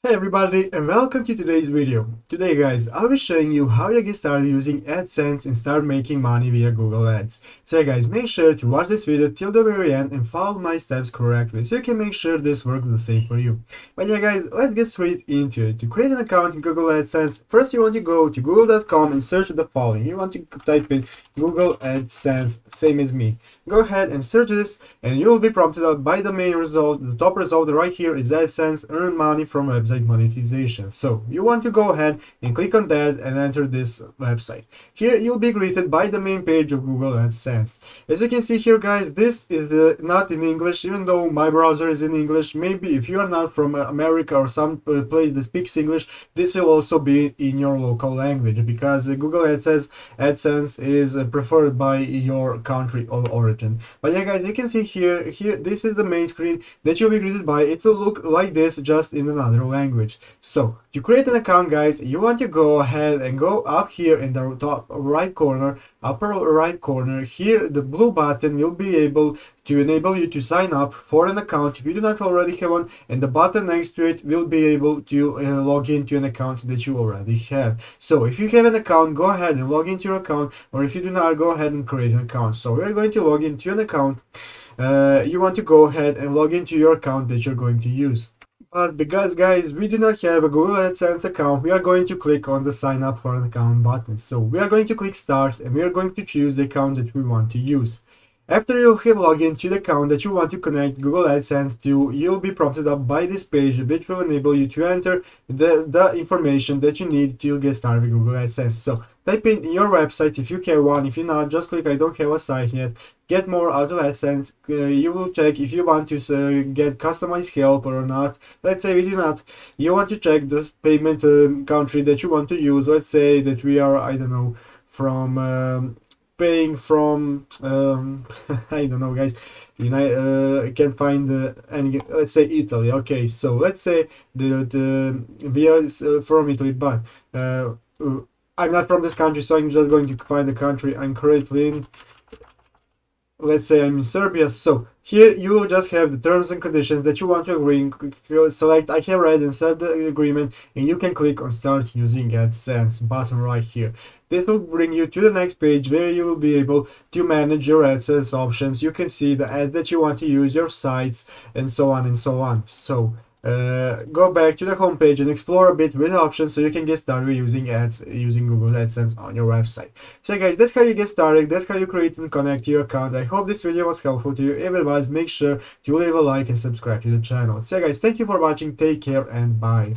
Hey everybody, and welcome to today's video. Today guys, I'll be showing you how to get started using AdSense and start making money via Google Ads. So guys, make sure to watch this video till the very end and follow my steps correctly so you can make sure this works the same for you. But yeah guys, let's get straight into it. To create an account in Google AdSense, first you want to go to google.com and search the following. You want to type in Google AdSense, same as me. Go ahead and search this and you will be prompted up by the main result. The top result right here is AdSense earn money from website monetization. So you want to go ahead and click on that and enter this website. Here you'll be greeted by the main page of Google AdSense. As you can see here guys, this is not in English, even though my browser is in English. Maybe if you are not from America or some place that speaks English, this will also be in your local language because Google AdSense is preferred by your country of origin. But yeah guys, you can see here this is the main screen that you'll be greeted by. It will look like this, just in another language. So to create an account guys, you want to go ahead and go up here in the top right corner, upper right corner. Here the blue button will be able to enable you to sign up for an account if you do not already have one, and the button next to it will be able to log into an account that you already have. So if you have an account, go ahead and log into your account, or if you do not, go ahead and create an account. So we're going to log into an account. You want to go ahead and log into your account that you're going to use. But because guys, we do not have a Google AdSense account, we are going to click on the sign up for an account button. So we are going to click start and we are going to choose the account that we want to use. After you'll have logged into the account that you want to connect Google AdSense to, you'll be prompted up by this page which will enable you to enter the information that you need to get started with Google AdSense. So type in your website if you have one. If you not, just click I don't have a site yet. Get more out of AdSense. You will check if you want to get customized help or not. Let's say we do not. You want to check the payment country that you want to use. Let's say that we are, I don't know, from paying from I don't know guys, I can find any, let's say Italy. Okay, so let's say the we are from Italy, but I'm not from this country, so I'm just going to find the country I'm currently in. Let's say I'm in Serbia. So here you will just have the terms and conditions that you want to agree. Select I have read and accept the agreement, and you can click on start using AdSense button right here. This will bring you to the next page where you will be able to manage your AdSense options. You can see the ads that you want to use, your sites, and so on and so on. So go back to the home page and explore a bit with options so you can get started using ads using Google AdSense on your website. So guys, that's how you get started. That's how you create and connect your account. I hope this video was helpful to you. If it was, make sure to leave a like and subscribe to the channel. So guys, thank you for watching. Take care and bye.